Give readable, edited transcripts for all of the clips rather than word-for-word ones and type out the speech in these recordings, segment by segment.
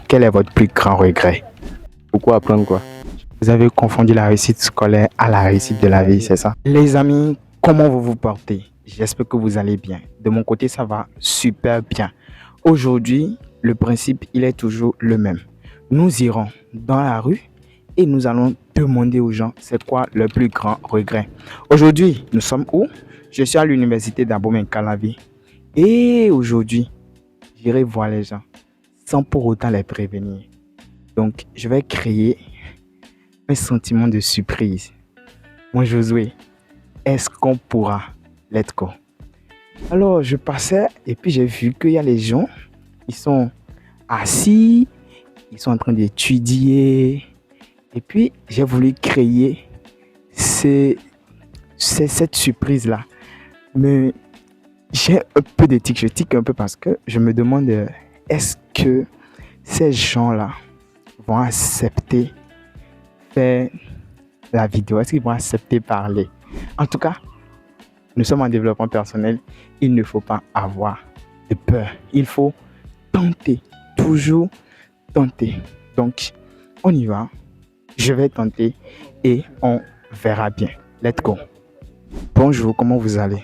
quel est votre plus grand regret? Pourquoi apprendre quoi? Vous avez confondu la réussite scolaire à la réussite de la vie, c'est ça? Les amis, comment vous vous portez? J'espère que vous allez bien. De mon côté, ça va super bien. Aujourd'hui, le principe, il est toujours le même. Nous irons dans la rue et nous allons demander aux gens c'est quoi leur plus grand regret. Aujourd'hui, nous sommes où? Je suis à l'université d'Abomey-Calavi et aujourd'hui, j'irai voir les gens sans pour autant les prévenir. Donc, je vais créer un sentiment de surprise. Moi, Josué, est-ce qu'on pourra? Let's go. Alors, je passais et puis j'ai vu qu'il y a les gens, ils sont assis, ils sont en train d'étudier. Et puis, j'ai voulu créer cette surprise-là. Mais j'ai un peu de tic, je tique un peu parce que je me demande est-ce que ces gens-là vont accepter faire la vidéo, est-ce qu'ils vont accepter parler? En tout cas, nous sommes en développement personnel, il ne faut pas avoir de peur. Il faut tenter, toujours tenter. Donc, on y va. Je vais tenter et on verra bien. Let's go. Bonjour, comment vous allez?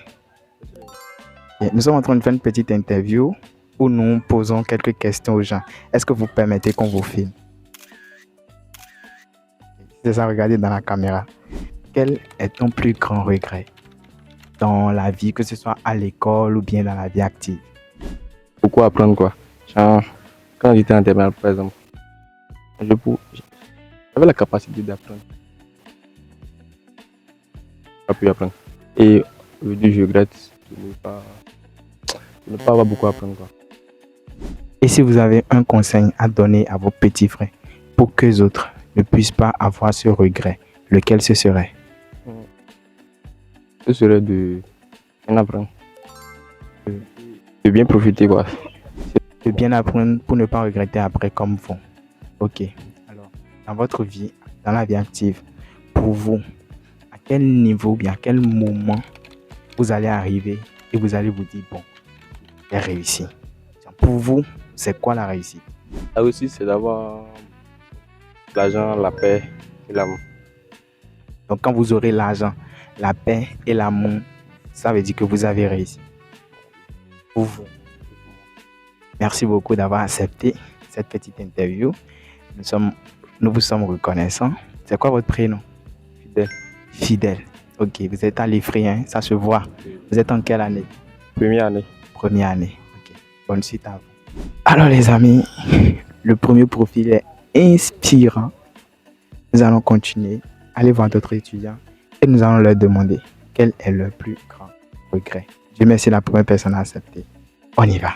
Nous sommes en train de faire une petite interview où nous posons quelques questions aux gens. Est-ce que vous permettez qu'on vous filme? C'est ça, regardez dans la caméra. Quel est ton plus grand regret dans la vie, que ce soit à l'école ou bien dans la vie active? Pourquoi apprendre quoi? Genre, quand j'étais en terminale, par exemple, j'avais la capacité d'apprendre. J'ai pas pu apprendre. Et aujourd'hui, je regrette de ne pas avoir beaucoup apprendre quoi. Et si vous avez un conseil à donner à vos petits frères pour qu'eux autres ne puissent pas avoir ce regret, lequel ce serait? Ce serait de bien apprendre. De bien profiter quoi. De bien apprendre pour ne pas regretter après comme vous. Ok. Alors, dans votre vie, dans la vie active, pour vous, à quel niveau, bien à quel moment vous allez arriver et vous allez vous dire, bon, j'ai réussi. Pour vous, c'est quoi la réussite? La réussite, c'est d'avoir l'argent, la paix et l'amour. Donc, quand vous aurez l'argent, la paix et l'amour, ça veut dire que vous avez réussi. Pour vous. Merci beaucoup d'avoir accepté cette petite interview. Nous vous sommes reconnaissants. C'est quoi votre prénom? Fidèle. Fidèle. Ok, vous êtes à l'Ifri, hein? Ça se voit. Vous êtes en quelle année? Première année. Première année. Ok, bonne suite à vous. Alors les amis, le premier profil est inspirant. Nous allons continuer, aller voir d'autres étudiants et nous allons leur demander quel est leur plus grand regret. Dieu merci, la première personne à accepter. On y va.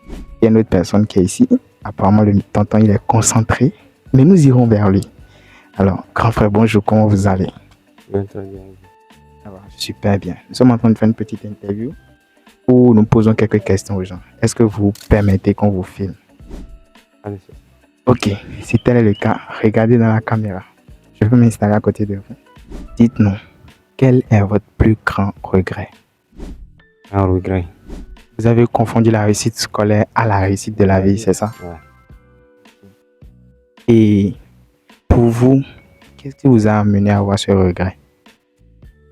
Il y a une autre personne qui est ici. Apparemment, le tonton, il est concentré. Mais nous irons vers lui. Alors, grand frère, bonjour, comment vous allez? Bien, très bien. Ça va, super bien. Nous sommes en train de faire une petite interview où nous posons quelques questions aux gens. Est-ce que vous permettez qu'on vous filme? Allez, Ok, si tel est le cas, regardez dans la caméra. Je vais m'installer à côté de vous. Dites-nous, quel est votre plus grand regret? Un regret. Vous avez confondu la réussite scolaire à la réussite de la vie, c'est ça? Ouais. Et pour vous, qu'est-ce qui vous a amené à avoir ce regret?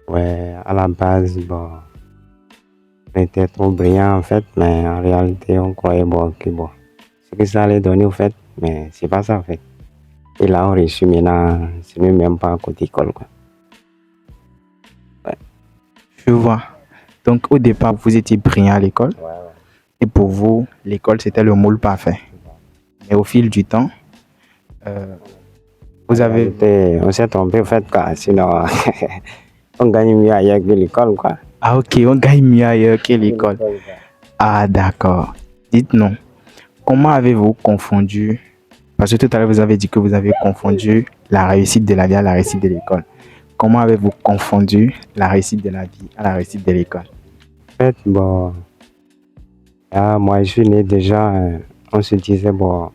Ouais, à la base, bon, on était trop brillant en fait, mais en réalité, on croyait ce que ça allait donner au fait, mais c'est pas ça en fait. Et là, on réussit maintenant, c'est même pas côté école quoi. Ouais. Je vois. Donc au départ, vous étiez brillant à l'école. Ouais. Et pour vous, l'école c'était le moule parfait. Mais au fil du temps, vous avez... On s'est trompé en fait quoi, sinon on gagne mieux ailleurs que l'école quoi. Ah ok, on gagne mieux ailleurs que l'école. Ah d'accord. Dites-nous, comment avez-vous confondu, parce que tout à l'heure vous avez dit que vous avez confondu la réussite de la vie à la réussite de l'école. Comment avez-vous confondu la réussite de la vie à la réussite de l'école? En fait, bon, là, moi je suis né déjà, on se disait bon,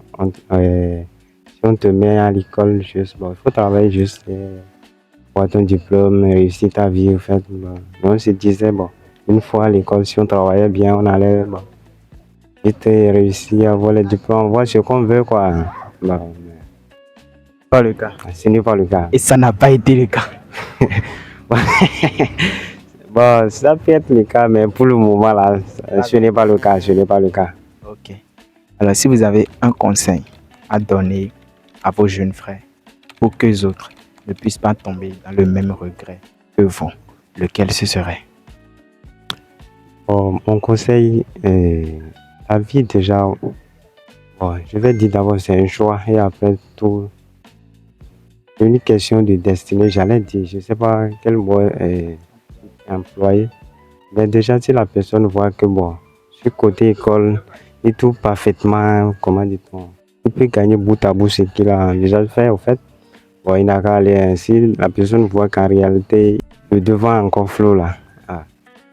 si on te met à l'école, juste, bon, il faut travailler juste pour ton diplôme, réussir ta vie, en fait. Bon. On se disait, bon, une fois à l'école, si on travaillait bien, on allait bon, vite réussi à avoir les diplômes, voir ce qu'on veut, quoi. Bon, Pas le cas. ce n'est pas le cas. Et ça n'a pas été le cas. Bon, ça peut être le cas, mais pour le moment, là, ce n'est pas le cas, ce n'est pas le cas. Ok. Alors, si vous avez un conseil à donner à vos jeunes frères pour que les autres ne puissent pas tomber dans le même regret que vous, lequel ce serait? Bon, mon conseil, la vie déjà, bon, je vais dire d'abord c'est un choix et après tout, c'est une question de destinée, j'allais dire, je ne sais pas quel mot employer, mais déjà si la personne voit que bon, ce côté école, il trouve parfaitement, comment dit-on, il peut gagner bout à bout ce qu'il a déjà fait au fait, bon, il n'a qu'à aller ainsi, la personne voit qu'en réalité, le devant est encore flou là.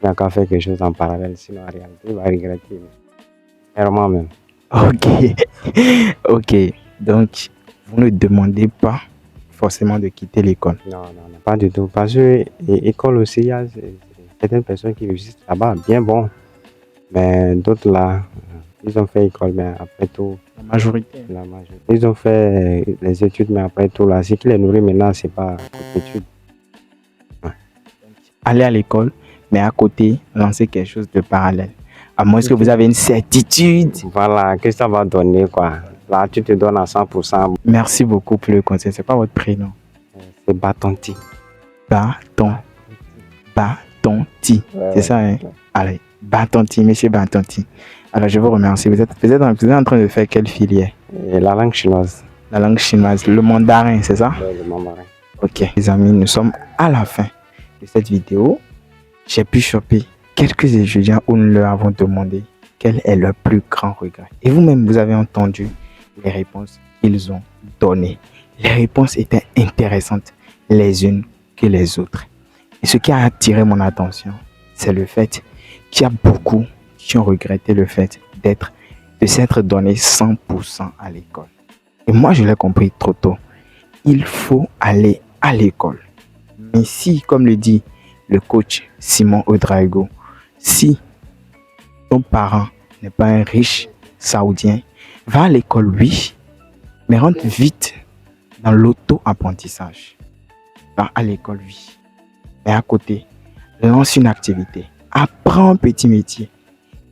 Il n'a qu'à faire quelque chose en parallèle, sinon en réalité, il va regretter. Clairement même. Ok. Ok. Donc, vous ne demandez pas forcément de quitter l'école. Non, pas du tout. Parce que l'école aussi, il y a certaines personnes qui réussissent là-bas, bien bon. Mais d'autres là, ils ont fait école, mais après tout, La majorité. ils ont fait les études, mais après tout, là, ce qui les nourrit maintenant, c'est pas les études. Aller à l'école, mais à côté, lancer quelque chose de parallèle. À moins que vous avez une certitude. Voilà, que ça va donner, quoi. Là, tu te donnes à 100%. Merci beaucoup pour le conseil. C'est pas votre prénom. C'est Batonti. Batonti. C'est ça, hein? Allez, Batonti, monsieur Batonti. Alors, je vous remercie. Vous êtes en train de faire quelle filière? Et la langue chinoise. La langue chinoise, le mandarin, c'est ça? Le mandarin. Ok, les amis, nous sommes à la fin de cette vidéo. J'ai pu choper quelques étudiants où nous leur avons demandé quel est leur plus grand regret. Et vous-même, vous avez entendu les réponses qu'ils ont données. Les réponses étaient intéressantes les unes que les autres. Et ce qui a attiré mon attention, c'est le fait qu'il y a beaucoup qui ont regretté le fait de s'être donné 100% à l'école. Et moi, je l'ai compris trop tôt. Il faut aller à l'école. Mais si, comme le dit le coach Simon Ouedraogo, si ton parent n'est pas un riche saoudien, va à l'école, oui, mais rentre vite dans l'auto-apprentissage. Va à l'école, oui, mais à côté, lance une activité, apprends un petit métier.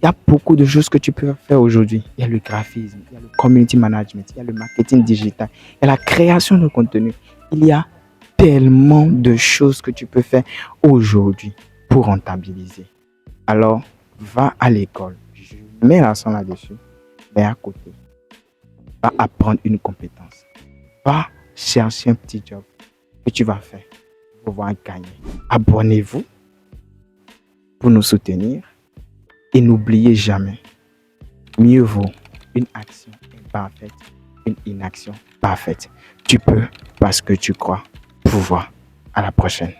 Il y a beaucoup de choses que tu peux faire aujourd'hui. Il y a le graphisme, il y a le community management, il y a le marketing digital, il y a la création de contenu. Il y a tellement de choses que tu peux faire aujourd'hui pour rentabiliser. Alors, va à l'école. Je mets l'accent là-dessus. Mais à côté, va apprendre une compétence. Va chercher un petit job que tu vas faire pour pouvoir gagner. Abonnez-vous pour nous soutenir. Et n'oubliez jamais, mieux vaut une action imparfaite qu'une inaction parfaite. Tu peux parce que tu crois pouvoir. À la prochaine.